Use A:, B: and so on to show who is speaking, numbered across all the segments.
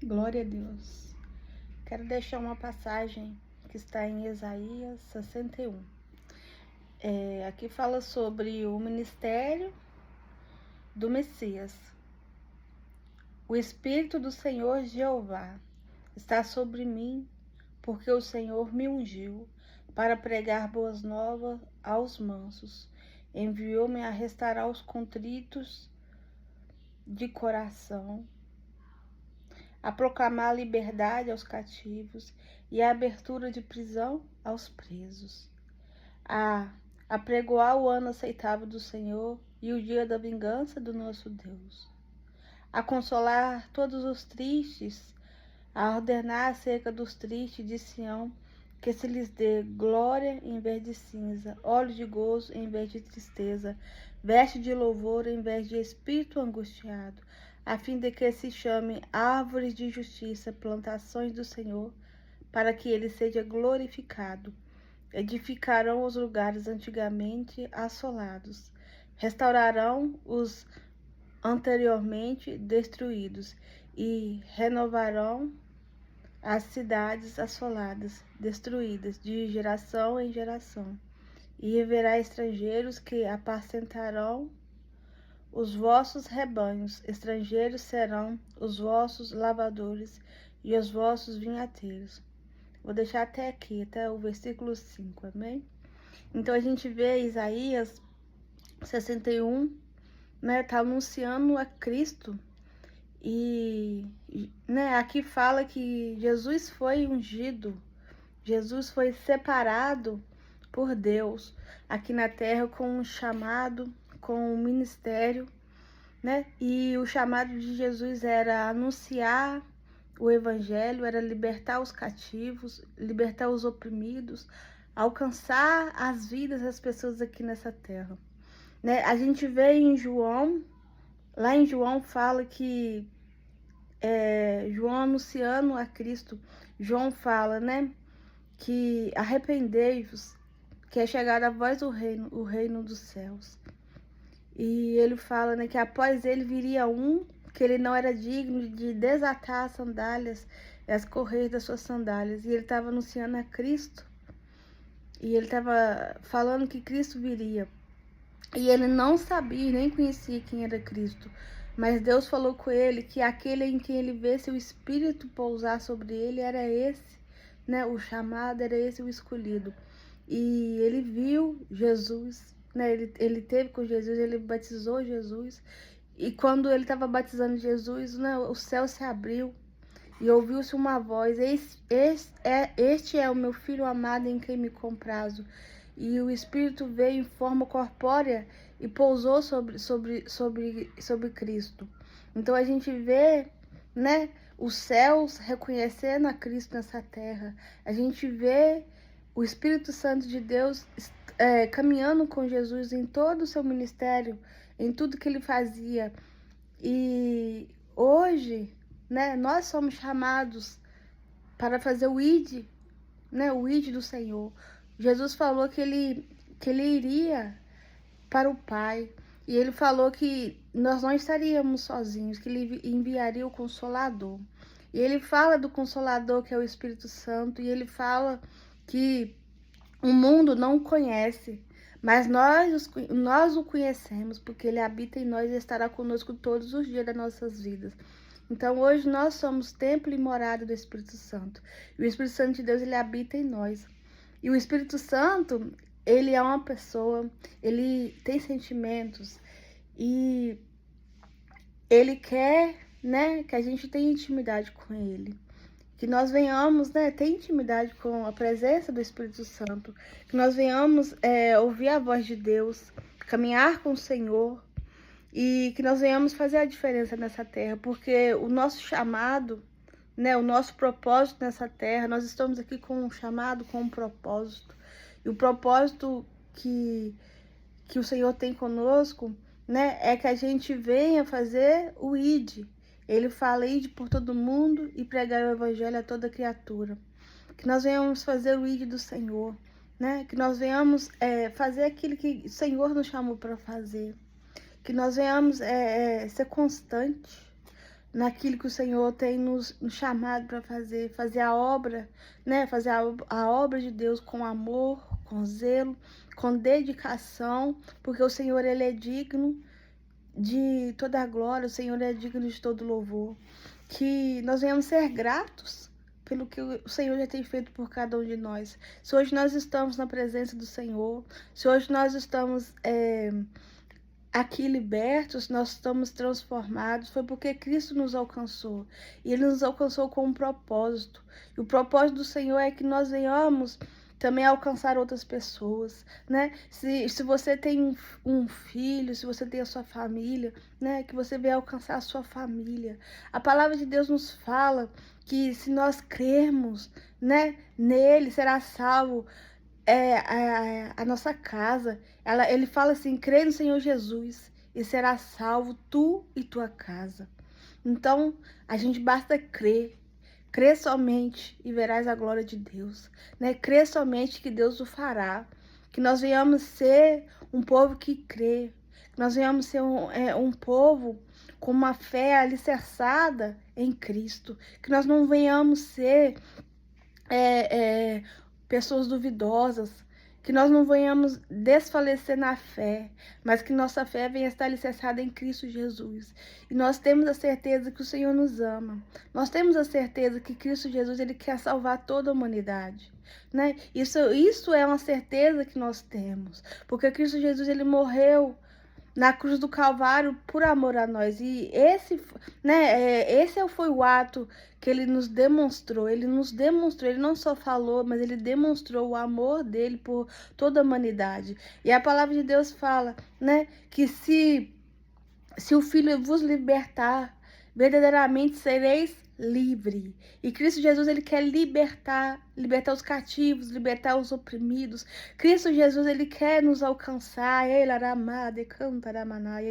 A: Glória a Deus. Quero deixar uma passagem que está em Isaías 61. Aqui fala sobre o ministério do Messias. O Espírito do Senhor Jeová está sobre mim, porque o Senhor me ungiu para pregar boas novas aos mansos. Enviou-me a restaurar os contritos de coração, a proclamar a liberdade aos cativos e a abertura de prisão aos presos, a apregoar o ano aceitável do Senhor e o dia da vingança do nosso Deus, a consolar todos os tristes, a ordenar acerca dos tristes de Sião, que se lhes dê glória em vez de cinza, óleo de gozo em vez de tristeza, veste de louvor em vez de espírito angustiado, a fim de que se chamem árvores de justiça, plantações do Senhor, para que ele seja glorificado. Edificarão os lugares antigamente assolados, restaurarão os anteriormente destruídos e renovarão as cidades assoladas, destruídas de geração em geração. E haverá estrangeiros que apacentarão os vossos rebanhos, estrangeiros serão os vossos lavadores e os vossos vinhateiros. Vou deixar até aqui, até o versículo 5, amém? Então a gente vê Isaías 61, né, tá anunciando a Cristo. E, né, aqui fala que Jesus foi ungido, Jesus foi separado por Deus aqui na terra com um chamado, com um ministério, né? E o chamado de Jesus era anunciar o evangelho, era libertar os cativos, libertar os oprimidos, alcançar as vidas das pessoas aqui nessa terra, né? A gente vê em João, lá em João fala que João anunciando a Cristo, João fala, né, que arrependei-vos, que é chegada a vós o reino dos céus. E ele fala, né, que após ele viria um que ele não era digno de desatar as sandálias, as correias das suas sandálias. E ele estava anunciando a Cristo. E ele estava falando que Cristo viria. E ele não sabia, nem conhecia quem era Cristo. Mas Deus falou com ele que aquele em quem ele vê o Espírito pousar sobre ele era esse, né? O chamado era esse, o escolhido. E ele viu Jesus, né? Ele teve com Jesus, ele batizou Jesus. E quando ele estava batizando Jesus, né, o céu se abriu e ouviu-se uma voz: este é o meu filho amado em quem me comprazo. E o Espírito veio em forma corpórea e pousou sobre Cristo. Então a gente vê, né, os céus reconhecendo a Cristo nessa terra. A gente vê o Espírito Santo de Deus caminhando com Jesus em todo o seu ministério, em tudo que ele fazia. E hoje, né, nós somos chamados para fazer o ID, né, o ID do Senhor. Jesus falou que ele iria para o Pai. E ele falou que nós não estaríamos sozinhos, que ele enviaria o Consolador. E ele fala do Consolador, que é o Espírito Santo, e ele fala que o mundo não o conhece, mas nós o conhecemos, porque ele habita em nós e estará conosco todos os dias das nossas vidas. Então hoje nós somos templo e morada do Espírito Santo. E o Espírito Santo de Deus, ele habita em nós. E o Espírito Santo, ele é uma pessoa, ele tem sentimentos e ele quer, né, que a gente tenha intimidade com ele. Que nós venhamos, né, ter intimidade com a presença do Espírito Santo. Que nós venhamos ouvir a voz de Deus, caminhar com o Senhor. E que nós venhamos fazer a diferença nessa terra. Porque o nosso chamado, né, o nosso propósito nessa terra, nós estamos aqui com um chamado, com um propósito. E o propósito que o Senhor tem conosco, né, é que a gente venha fazer o ID. Ele fala: ide por todo mundo e pregar o evangelho a toda criatura. Que nós venhamos fazer o ID do Senhor, né? Que nós venhamos fazer aquilo que o Senhor nos chamou para fazer. Que nós venhamos ser constantes, naquilo que o Senhor tem nos chamado para fazer a obra, né? Fazer a obra de Deus com amor, com zelo, com dedicação, porque o Senhor, ele é digno de toda a glória, o Senhor é digno de todo louvor. Que nós venhamos ser gratos pelo que o Senhor já tem feito por cada um de nós. Se hoje nós estamos na presença do Senhor, se hoje nós estamos aqui libertos, nós estamos transformados, foi porque Cristo nos alcançou. E Ele nos alcançou com um propósito. E o propósito do Senhor é que nós venhamos também alcançar outras pessoas, né? Se você tem um filho, se você tem a sua família, né? Que você venha alcançar a sua família. A palavra de Deus nos fala que se nós crermos, né? Nele será salvo a nossa casa. Ele fala assim, crê no Senhor Jesus e será salvo tu e tua casa. Então, a gente basta crer. Crê somente e verás a glória de Deus, né? Crê somente que Deus o fará, que nós venhamos ser um povo que crê, que nós venhamos ser um povo com uma fé alicerçada em Cristo, que nós não venhamos ser pessoas duvidosas, que nós não venhamos desfalecer na fé, mas que nossa fé venha estar alicerçada em Cristo Jesus. E nós temos a certeza que o Senhor nos ama. Nós temos a certeza que Cristo Jesus, ele quer salvar toda a humanidade, né? Isso é uma certeza que nós temos, porque Cristo Jesus, ele morreu na cruz do Calvário por amor a nós. E esse foi o ato que ele nos demonstrou. Ele não só falou, mas ele demonstrou o amor dele por toda a humanidade. E a palavra de Deus fala, né, que se o Filho vos libertar, verdadeiramente sereis livre. E Cristo Jesus, ele quer libertar os cativos, libertar os oprimidos. Cristo Jesus, ele quer nos alcançar. Em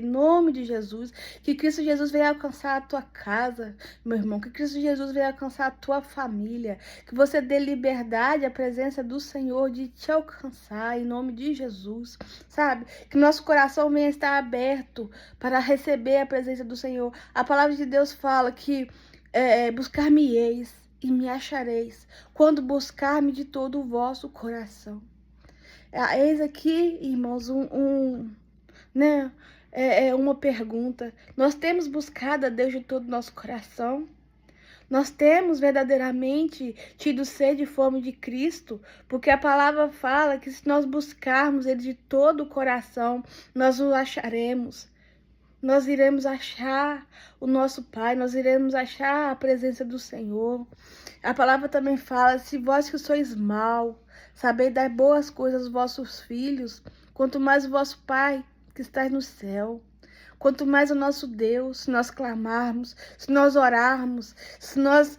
A: nome de Jesus, que Cristo Jesus venha alcançar a tua casa, meu irmão, que Cristo Jesus venha alcançar a tua família, que você dê liberdade à presença do Senhor de te alcançar, em nome de Jesus, sabe? Que nosso coração venha estar aberto para receber a presença do Senhor. A palavra de Deus fala que buscar-me-eis e me achareis, quando buscar-me de todo o vosso coração. Eis aqui, irmãos, né, uma pergunta. Nós temos buscado a Deus de todo o nosso coração? Nós temos verdadeiramente tido sede e fome de Cristo? Porque a palavra fala que se nós buscarmos Ele de todo o coração, nós o acharemos. Nós iremos achar o nosso Pai, nós iremos achar a presença do Senhor. A palavra também fala, se vós que sois mau, sabeis dar boas coisas aos vossos filhos, quanto mais o vosso Pai que está no céu. Quanto mais o nosso Deus, se nós clamarmos, se nós orarmos, se nós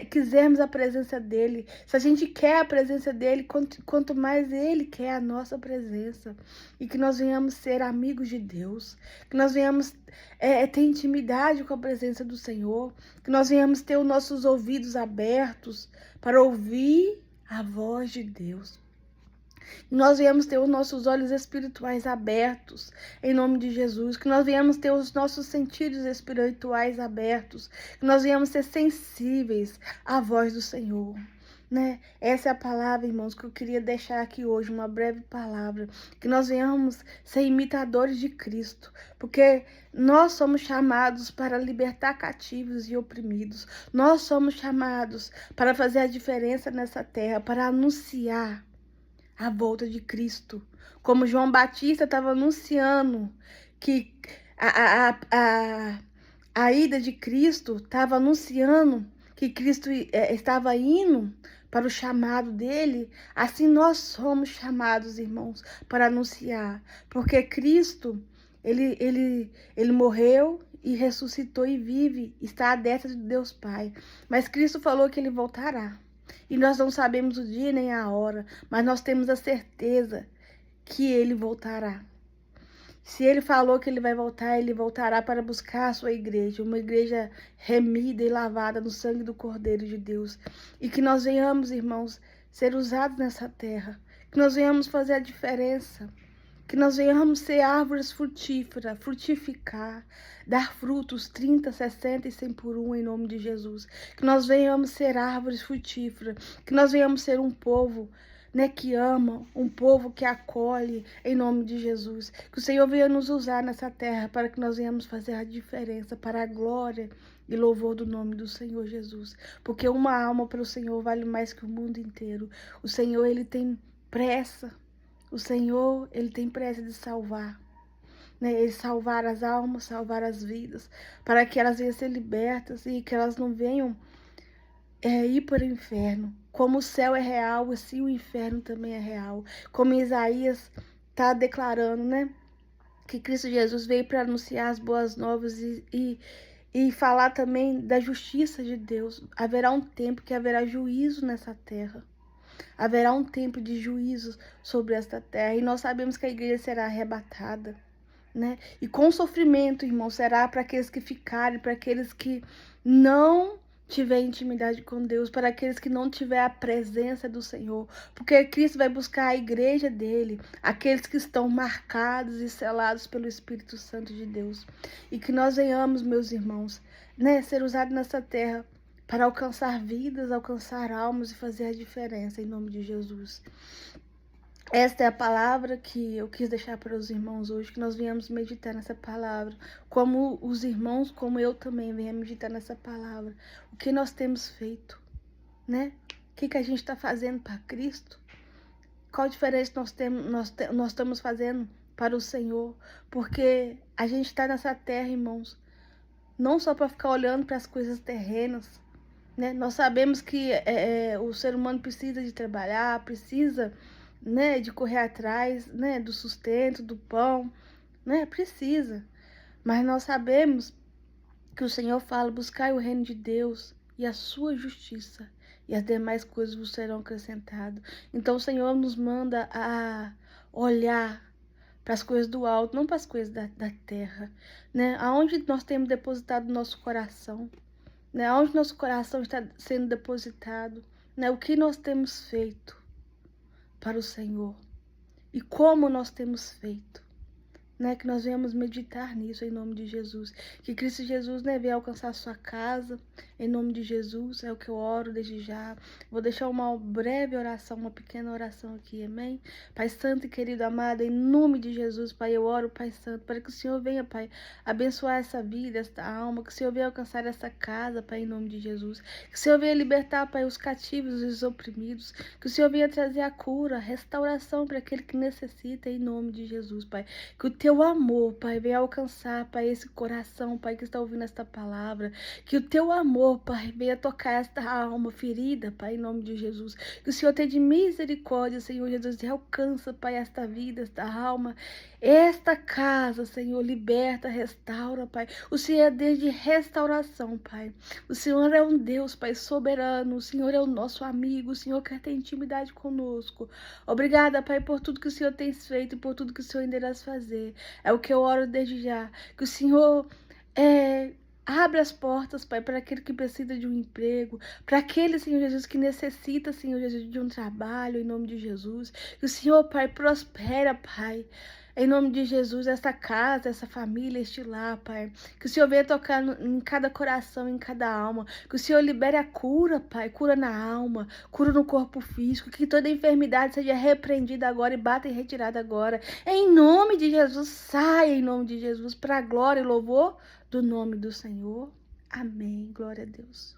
A: quisermos a presença dele, se a gente quer a presença dele, quanto mais ele quer a nossa presença, e que nós venhamos ser amigos de Deus, que nós venhamos ter intimidade com a presença do Senhor, que nós venhamos ter os nossos ouvidos abertos para ouvir a voz de Deus. Que nós venhamos ter os nossos olhos espirituais abertos, em nome de Jesus. Que nós venhamos ter os nossos sentidos espirituais abertos. Que nós venhamos ser sensíveis à voz do Senhor, né? Essa é a palavra, irmãos, que eu queria deixar aqui hoje, uma breve palavra. Que nós venhamos ser imitadores de Cristo, porque nós somos chamados para libertar cativos e oprimidos. Nós somos chamados para fazer a diferença nessa terra, para anunciar a volta de Cristo. Como João Batista estava anunciando que a ida de Cristo, estava anunciando que Cristo estava indo para o chamado dele, assim nós somos chamados, irmãos, para anunciar. Porque Cristo, ele morreu e ressuscitou e vive, está à destra de Deus Pai. Mas Cristo falou que ele voltará. E nós não sabemos o dia nem a hora, mas nós temos a certeza que ele voltará. Se ele falou que ele vai voltar, ele voltará para buscar a sua igreja, uma igreja remida e lavada no sangue do Cordeiro de Deus. E que nós venhamos, irmãos, ser usados nessa terra, que nós venhamos fazer a diferença, Que nós venhamos ser árvores frutíferas, frutificar, dar frutos 30, 60 e 100 por um em nome de Jesus. Que nós venhamos ser árvores frutíferas, que nós venhamos ser um povo, né, que ama, um povo que acolhe em nome de Jesus. Que o Senhor venha nos usar nessa terra para que nós venhamos fazer a diferença para a glória e louvor do nome do Senhor Jesus. Porque uma alma para o Senhor vale mais que o mundo inteiro. O Senhor, Ele tem pressa. O Senhor, Ele tem pressa de salvar, né? Ele salvar as almas, salvar as vidas, para que elas venham ser libertas e que elas não venham ir para o inferno. Como o céu é real, assim o inferno também é real. Como Isaías está declarando, né? Que Cristo Jesus veio para anunciar as boas novas e falar também da justiça de Deus. Haverá um tempo que haverá juízo nessa terra. Haverá um tempo de juízo sobre esta terra. E nós sabemos que a igreja será arrebatada, né? E com sofrimento, irmão, será para aqueles que ficarem, para aqueles que não tiver intimidade com Deus, para aqueles que não tiver a presença do Senhor. Porque Cristo vai buscar a igreja dele, aqueles que estão marcados e selados pelo Espírito Santo de Deus. E que nós venhamos, meus irmãos, né, ser usados nessa terra para alcançar vidas, alcançar almas e fazer a diferença em nome de Jesus. Esta é a palavra que eu quis deixar para os irmãos hoje, que nós venhamos meditar nessa palavra, como os irmãos, como eu também venha meditar nessa palavra. O que nós temos feito, né? O que a gente está fazendo para Cristo? Qual diferença nós estamos fazendo para o Senhor? Porque a gente está nessa terra, irmãos, não só para ficar olhando para as coisas terrenas, né? Nós sabemos que o ser humano precisa de trabalhar, precisa, né, de correr atrás, né, do sustento, do pão, né? Precisa. Mas nós sabemos que o Senhor fala: buscai o reino de Deus e a sua justiça, e as demais coisas vos serão acrescentadas. Então o Senhor nos manda a olhar para as coisas do alto, não para as coisas da terra, né? Aonde nós temos depositado o nosso coração, né? Onde nosso coração está sendo depositado, né? O que nós temos feito para o Senhor e como nós temos feito, né? Que nós venhamos meditar nisso em nome de Jesus. Que Cristo Jesus, né, venha alcançar a sua casa em nome de Jesus. É o que eu oro desde já. Vou deixar uma breve oração, uma pequena oração aqui, amém? Pai Santo e querido amado, em nome de Jesus, Pai, eu oro, Pai Santo, para que o Senhor venha, Pai, abençoar essa vida, esta alma, que o Senhor venha alcançar essa casa, Pai, em nome de Jesus. Que o Senhor venha libertar, Pai, os cativos e os oprimidos. Que o Senhor venha trazer a cura, a restauração para aquele que necessita, em nome de Jesus, Pai. Que o teu amor, Pai, venha alcançar, Pai, esse coração, Pai, que está ouvindo esta palavra. Que o teu amor, Pai, venha tocar esta alma ferida, Pai, em nome de Jesus. Que o Senhor tenha de misericórdia, Senhor Jesus, e alcança, Pai, esta vida, esta alma, esta casa, Senhor, liberta, restaura, Pai. O Senhor é Deus de restauração, Pai. O Senhor é um Deus, Pai, soberano. O Senhor é o nosso amigo. O Senhor quer ter intimidade conosco. Obrigada, Pai, por tudo que o Senhor tem feito e por tudo que o Senhor ainda irá fazer. É o que eu oro desde já. Que o Senhor abre as portas, Pai, para aquele que precisa de um emprego, para aquele, Senhor Jesus, que necessita, Senhor Jesus, de um trabalho, em nome de Jesus. Que o Senhor, Pai, prospera, Pai, em nome de Jesus, essa casa, essa família, este lar, Pai. Que o Senhor venha tocar em cada coração, em cada alma. Que o Senhor libere a cura, Pai, cura na alma, cura no corpo físico. Que toda enfermidade seja repreendida agora e bata e retirada agora. Em nome de Jesus, saia em nome de Jesus, para a glória e louvor do nome do Senhor. Amém. Glória a Deus.